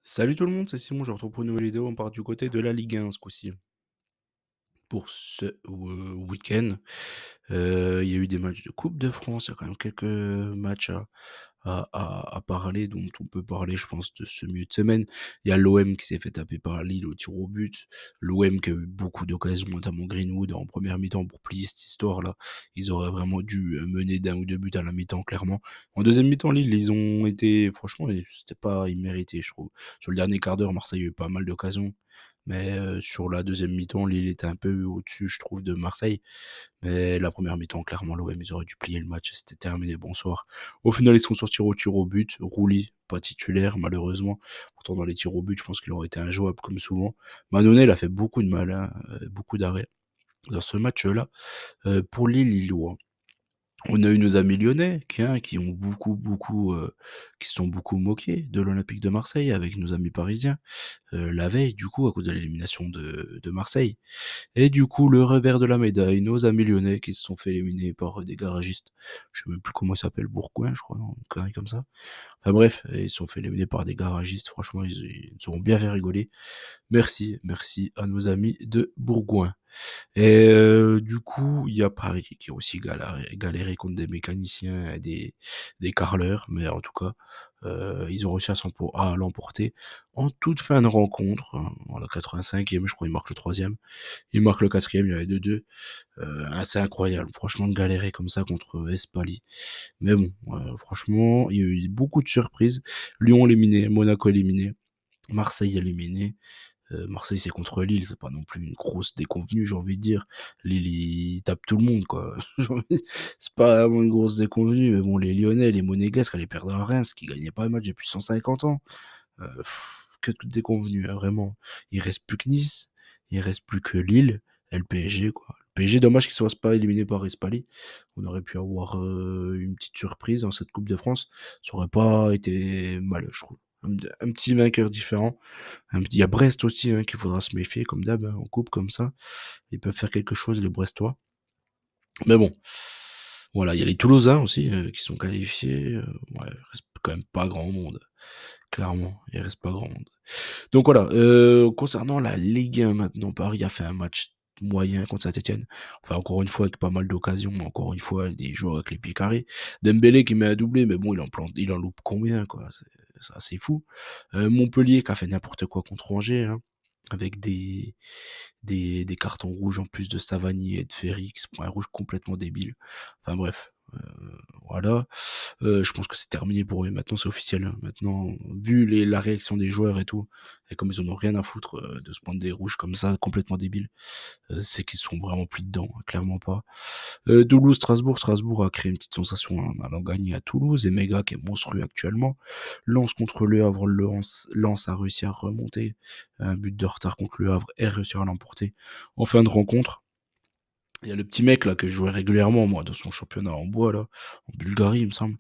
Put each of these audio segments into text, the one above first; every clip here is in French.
Salut tout le monde, c'est Simon, je retrouve pour une nouvelle vidéo. On part du côté de la Ligue 1 ce coup-ci. Pour ce week-end, il y a eu des matchs de Coupe de France, il y a quand même quelques matchs à parler, dont on peut parler, je pense, de ce milieu de semaine. Il y a l'OM qui s'est fait taper par Lille au tir au but. L'OM qui a eu beaucoup d'occasions, notamment Greenwood en première mi-temps pour plier cette histoire-là. Ils auraient vraiment dû mener d'un ou deux buts à la mi-temps, clairement. En deuxième mi-temps, Lille, ils ont été, franchement, c'était pas immérité, je trouve. Sur le dernier quart d'heure, Marseille a eu pas mal d'occasions. Mais sur la deuxième mi-temps, Lille était un peu au-dessus, je trouve, de Marseille. Mais la première mi-temps, clairement, l'OM, ils auraient dû plier le match, c'était terminé, bonsoir. Au final, ils sont sortis au tir au but. Rouli, pas titulaire, malheureusement. Pourtant, dans les tirs au but, je pense qu'il aurait été injouable, comme souvent. Manonnet, il a fait beaucoup de mal, hein, beaucoup d'arrêts dans ce match-là. Pour les Lillois, on a eu nos amis lyonnais qui ont qui se sont beaucoup moqués de l'Olympique de Marseille avec nos amis parisiens, la veille, du coup, à cause de l'élimination de Marseille. Et du coup, le revers de la médaille, nos amis lyonnais qui se sont fait éliminer par des garagistes. Je sais même plus comment ils s'appellent, Bourgoin, je crois, non, une connerie comme ça. Enfin bref, ils se sont fait éliminer par des garagistes. Franchement, ils nous ont bien fait rigoler. Merci, merci à nos amis de Bourgoin. Et du coup, il y a Paris qui a aussi galéré contre des mécaniciens et des carreleurs, mais en tout cas, ils ont réussi à l'emporter en toute fin de rencontre, hein. À la 85e, je crois, ils marquent le troisième. Ils marquent le quatrième, il y avait 2-2. Assez incroyable, franchement, de galérer comme ça contre Espali. Mais bon, franchement, il y a eu beaucoup de surprises. Lyon éliminé, Monaco éliminé, Marseille éliminé. Marseille, c'est contre Lille, c'est pas non plus une grosse déconvenue, j'ai envie de dire. Lille, ils tapent tout le monde, quoi. C'est pas vraiment une grosse déconvenue, mais bon, les Lyonnais, les Monégasques, allaient perdre à Reims, qui gagnaient pas le match depuis 150 ans. Que de déconvenue, hein, vraiment. Il reste plus que Nice, il reste plus que Lille et le PSG, quoi. Le PSG, dommage qu'il soit pas éliminé par Espali. On aurait pu avoir une petite surprise dans cette Coupe de France. Ça aurait pas été mal, je trouve. Un petit vainqueur différent. Il y a Brest aussi, hein, qu'il faudra se méfier, comme d'hab, hein, en coupe comme ça. Ils peuvent faire quelque chose, les Brestois. Mais bon, voilà, il y a les Toulousains aussi qui sont qualifiés. Ouais, il reste quand même pas grand monde. Clairement, il reste pas grand monde. Donc voilà, concernant la Ligue 1 maintenant, Paris a fait un match moyen contre Saint-Etienne. Enfin, encore une fois, avec pas mal d'occasions, mais encore une fois, des joueurs avec les pieds carrés. Dembélé qui met un doublé, mais bon, il en loupe combien, quoi. C'est assez fou. Montpellier qui a fait n'importe quoi contre Angers, hein, avec des cartons rouges en plus de Savani et de Ferry qui se prend un rouge complètement débile. Enfin bref, voilà. Je pense que c'est terminé pour eux. Maintenant, c'est officiel, hein. Maintenant, vu la réaction des joueurs et tout, et comme ils en ont rien à foutre de se prendre des rouges comme ça, complètement débiles, c'est qu'ils sont vraiment plus dedans, hein, clairement pas. Strasbourg a créé une petite sensation en allant gagner à Toulouse, et Mega qui est monstrueux actuellement. Lens contre Le Havre, Lens a réussi à remonter un but de retard contre Le Havre et réussir à l'emporter en fin de rencontre. Il y a le petit mec là que je jouais régulièrement moi dans son championnat en bois là, en Bulgarie il me semble,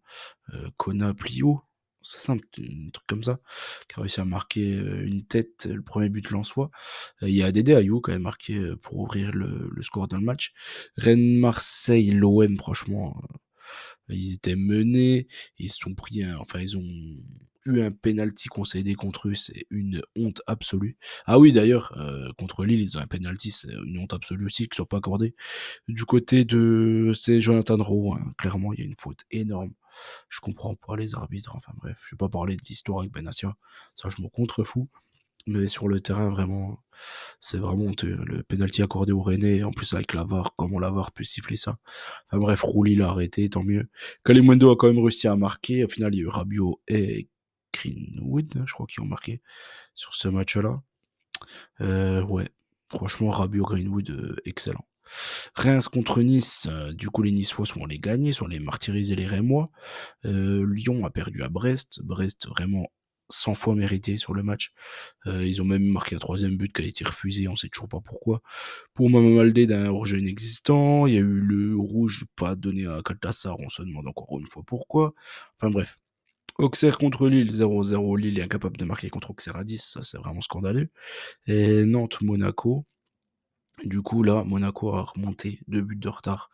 Kona Plio, c'est ça, un truc comme ça, qui a réussi à marquer, une tête, le premier but lensois. Il y a Dede Ayou qui avait marqué, pour ouvrir le score dans le match. Rennes-Marseille, l'OM franchement, ils étaient menés, ils se sont pris ils ont eu un penalty concédé contre eux, c'est une honte absolue. Ah oui d'ailleurs, contre Lille, ils ont un penalty, c'est une honte absolue aussi, qui soit pas accordé. Du côté de c'est Jonathan Rowe, hein, clairement, il y a une faute énorme. Je comprends pas les arbitres, enfin bref, je vais pas parler de l'histoire avec Benassia, ça je m'en contrefous. Mais sur le terrain, vraiment, c'est vraiment honteux. Le penalty accordé au Rennais, en plus avec la VAR, comment la VAR peut siffler ça. Enfin bref, Rouli l'a arrêté, tant mieux. Kalimundo a quand même réussi à marquer. Au final, il y a eu Rabiot et Greenwood, je crois, qui ont marqué sur ce match-là. Ouais, franchement, Rabiot, Greenwood, excellent. Reims contre Nice, du coup les Niçois sont allés gagner, sont allés martyriser les Rémois. Lyon a perdu à Brest. Brest vraiment 100 fois mérité sur le match. Ils ont même marqué un troisième but qui a été refusé, on sait toujours pas pourquoi. Pour Mama Maldé d'un hors-jeu inexistant, il y a eu le rouge pas donné à Kaltassar, on se demande encore une fois pourquoi. Enfin bref. Auxerre contre Lille, 0-0. Lille est incapable de marquer contre Auxerre à 10, ça c'est vraiment scandaleux. Et Nantes-Monaco. Du coup là, Monaco a remonté 2 buts de retard.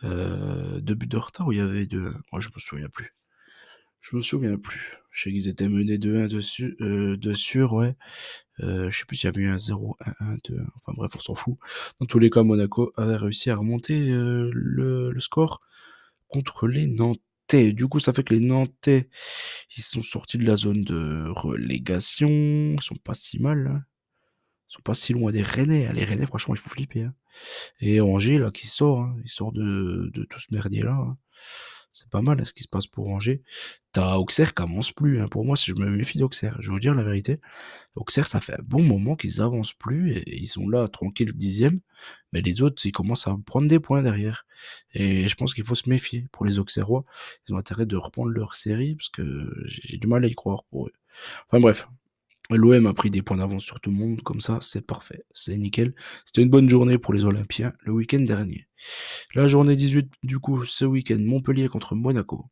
2 buts de retard ou il y avait 2 moi je me souviens plus. Je me souviens plus. Je sais qu'ils étaient menés 2-1 dessus, de sûr, ouais. Je sais plus s'il y avait eu un 0, 1-1, 2-1, enfin bref, on s'en fout. Dans tous les cas, Monaco avait réussi à remonter, le score contre les Nantais. Du coup, ça fait que les Nantais, ils sont sortis de la zone de relégation. Ils sont pas si mal, hein. Ils sont pas si loin des Rennais, hein. Les Rennais, franchement, il faut flipper, hein. Et Angers, là, qui sort, hein, il sort de tout ce merdier-là, hein. C'est pas mal, hein, ce qui se passe pour Angers. T'as Auxerre qui avance plus, hein. Pour moi, si je me méfie d'Auxerre, je vais vous dire la vérité. Auxerre, ça fait un bon moment qu'ils avancent plus et ils sont là, tranquilles, dixième. Mais les autres, ils commencent à prendre des points derrière. Et je pense qu'il faut se méfier pour les Auxerrois. Ils ont intérêt de reprendre leur série parce que j'ai du mal à y croire pour eux. Enfin bref, l'OM a pris des points d'avance sur tout le monde, comme ça, c'est parfait, c'est nickel. C'était une bonne journée pour les Olympiens le week-end dernier. La journée 18, du coup, ce week-end, Montpellier contre Monaco.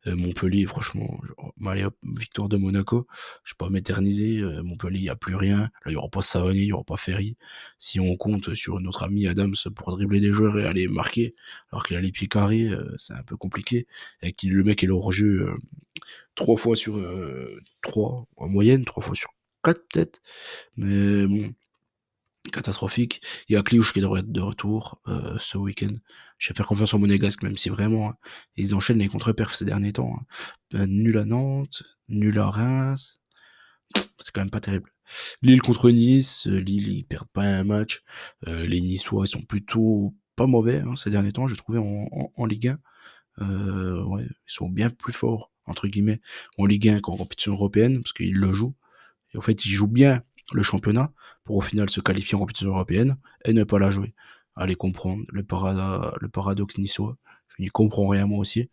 Montpellier, franchement, genre, allez hop, victoire de Monaco. Je vais pas m'éterniser. Montpellier, il n'y a plus rien. Là, il n'y aura pas Savani, il n'y aura pas Ferry. Si on compte sur notre ami Adams pour dribbler des joueurs et aller marquer, alors qu'il a les pieds carrés, c'est un peu compliqué. Et que le mec est hors-jeu 3 fois sur 3 en moyenne, 3 fois sur 4 peut-être. Mais bon, catastrophique. Il y a Kliouche qui devrait être de retour ce week-end. Je vais faire confiance en Monégasque, même si vraiment, hein, ils enchaînent les contre-perfs ces derniers temps, hein. Nul à Nantes, nul à Reims, c'est quand même pas terrible. Lille contre Nice, Lille ils perdent pas un match. Les Niçois ils sont plutôt pas mauvais, hein, ces derniers temps, j'ai trouvé en Ligue 1. Ouais, ils sont bien plus forts entre guillemets en Ligue 1 qu'en compétition européenne parce qu'ils le jouent. Et en fait, ils jouent bien le championnat pour au final se qualifier en compétition européenne et ne pas la jouer. Allez comprendre le paradoxe niçois. Je n'y comprends rien moi aussi.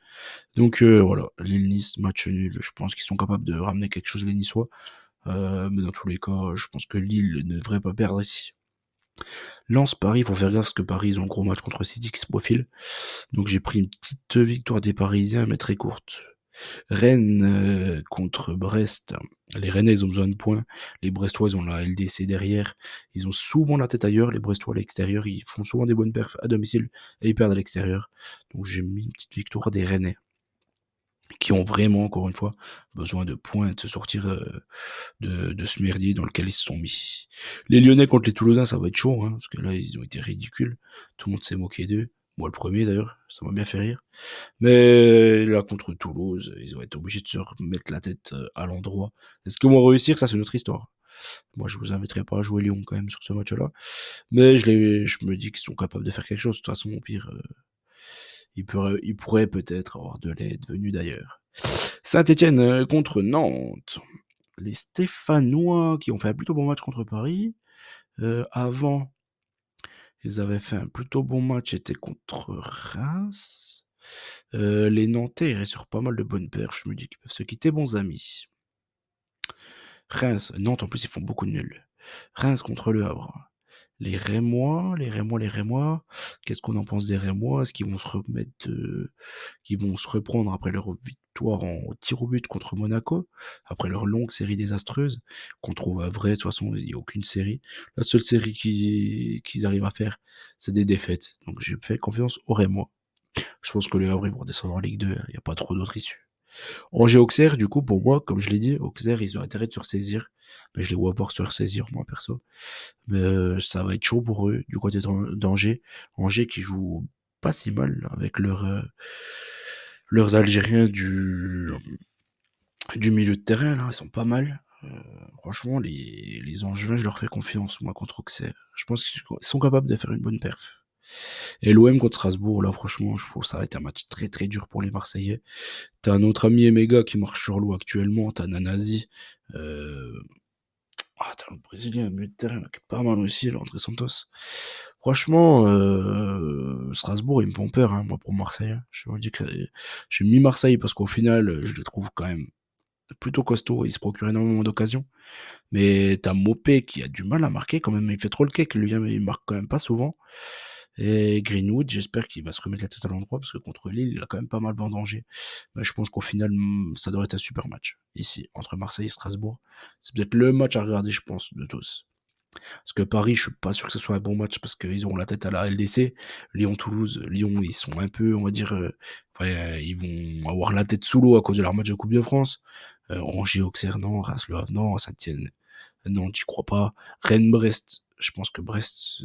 Donc voilà, Lille-Nice, match nul. Je pense qu'ils sont capables de ramener quelque chose les Niçois. Mais dans tous les cas, je pense que Lille ne devrait pas perdre ici. Lens-Paris, il faut faire gaffe parce que Paris, ils ont un gros match contre City qui se profile. Donc j'ai pris une petite victoire des Parisiens, mais très courte. Rennes contre Brest. Les Rennais, ils ont besoin de points. Les Brestois, ils ont la LDC derrière. Ils ont souvent la tête ailleurs. Les Brestois, à l'extérieur, ils font souvent des bonnes perfs à domicile et ils perdent à l'extérieur. Donc j'ai mis une petite victoire des Rennais qui ont vraiment, encore une fois, besoin de points, de se sortir de ce merdier dans lequel ils se sont mis. Les Lyonnais contre les Toulousains, ça va être chaud, hein, parce que là, ils ont été ridicules. Tout le monde s'est moqué d'eux. Moi, le premier, d'ailleurs, ça m'a bien fait rire. Mais là, contre Toulouse, ils ont été obligés de se remettre la tête à l'endroit. Est-ce qu'ils vont réussir? Ça, c'est notre histoire. Moi, je vous inviterai pas à jouer Lyon quand même sur ce match-là. Mais je me dis qu'ils sont capables de faire quelque chose. De toute façon, au pire, ils pourraient peut-être avoir de l'aide venue d'ailleurs. Saint-Etienne contre Nantes. Les Stéphanois qui ont fait un plutôt bon match contre Paris. Avant, ils avaient fait un plutôt bon match, c'était contre Reims. Les Nantais iraient sur pas mal de bonnes perfs. Je me dis qu'ils peuvent se quitter bons amis. Reims, Nantes en plus ils font beaucoup de nuls. Reims contre Le Havre. Les Rémois. Qu'est-ce qu'on en pense des Rémois? Est-ce qu'ils vont se remettre, qu'ils vont se reprendre après leur victoire en tir au but contre Monaco, après leur longue série désastreuse, qu'on trouve à vrai, de toute façon, il n'y a aucune série. La seule série qu'ils arrivent à faire, c'est des défaites. Donc j'ai fait confiance aux Rémois. Je pense que les Havre, ils vont redescendre en Ligue 2, il n'y a pas trop d'autres issues. Angers-Auxerre, du coup, pour moi, comme je l'ai dit, Auxerre, ils ont intérêt de se ressaisir. Mais je les vois pas se ressaisir, moi, perso. Mais ça va être chaud pour eux, du côté d'Angers. Angers qui joue pas si mal là, avec leurs Algériens du milieu de terrain, là, ils sont pas mal. Franchement, les Angevins, je leur fais confiance, moi, contre Auxerre. Je pense qu'ils sont capables de faire une bonne perf. Et l'OM contre Strasbourg, là, franchement, je trouve que ça va être un match très très dur pour les Marseillais. T'as notre ami Emega qui marche sur l'eau actuellement, t'as Nanasi, t'as le Brésilien, le milieu de terrain, là, qui est pas mal aussi, là, André Santos. Franchement, Strasbourg, ils me font peur, hein, moi, pour Marseille, hein. Je vous dis que je suis mi-Marseille parce qu'au final, je les trouve quand même plutôt costauds, ils se procurent énormément d'occasions. Mais t'as Mopé qui a du mal à marquer quand même, il fait trop le cake, lui, hein, mais il marque quand même pas souvent. Et Greenwood, j'espère qu'il va se remettre la tête à l'endroit parce que contre Lille, il a quand même pas mal vendangé. Mais je pense qu'au final, ça devrait être un super match ici entre Marseille et Strasbourg. C'est peut-être le match à regarder, je pense, de tous. Parce que Paris, je suis pas sûr que ce soit un bon match parce qu'ils auront la tête à la LDC. Lyon-Toulouse, Lyon, ils sont un peu, on va dire, ouais, ils vont avoir la tête sous l'eau à cause de leur match de Coupe de France. Angers-Auxerre, non. Reims-Le Havre, non. Saint-Étienne, non, j'y crois pas. Rennes-Brest, je pense que Brest,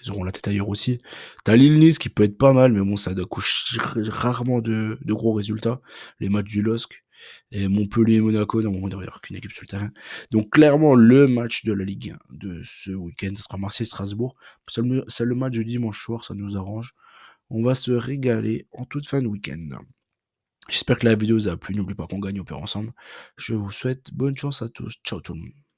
ils auront la tête ailleurs aussi. Tu Lille-Nice qui peut être pas mal, mais bon, ça accouche rarement de gros résultats. Les matchs du LOSC. Et Montpellier-Monaco, non, il doit y avoir qu'une équipe sur le terrain. Donc clairement, le match de la Ligue 1 de ce week-end, ce sera Marseille-Strasbourg. C'est le match du dimanche soir, ça nous arrange. On va se régaler en toute fin de week-end. J'espère que la vidéo vous a plu. N'oubliez pas qu'on gagne, on perd ensemble. Je vous souhaite bonne chance à tous. Ciao tout le monde.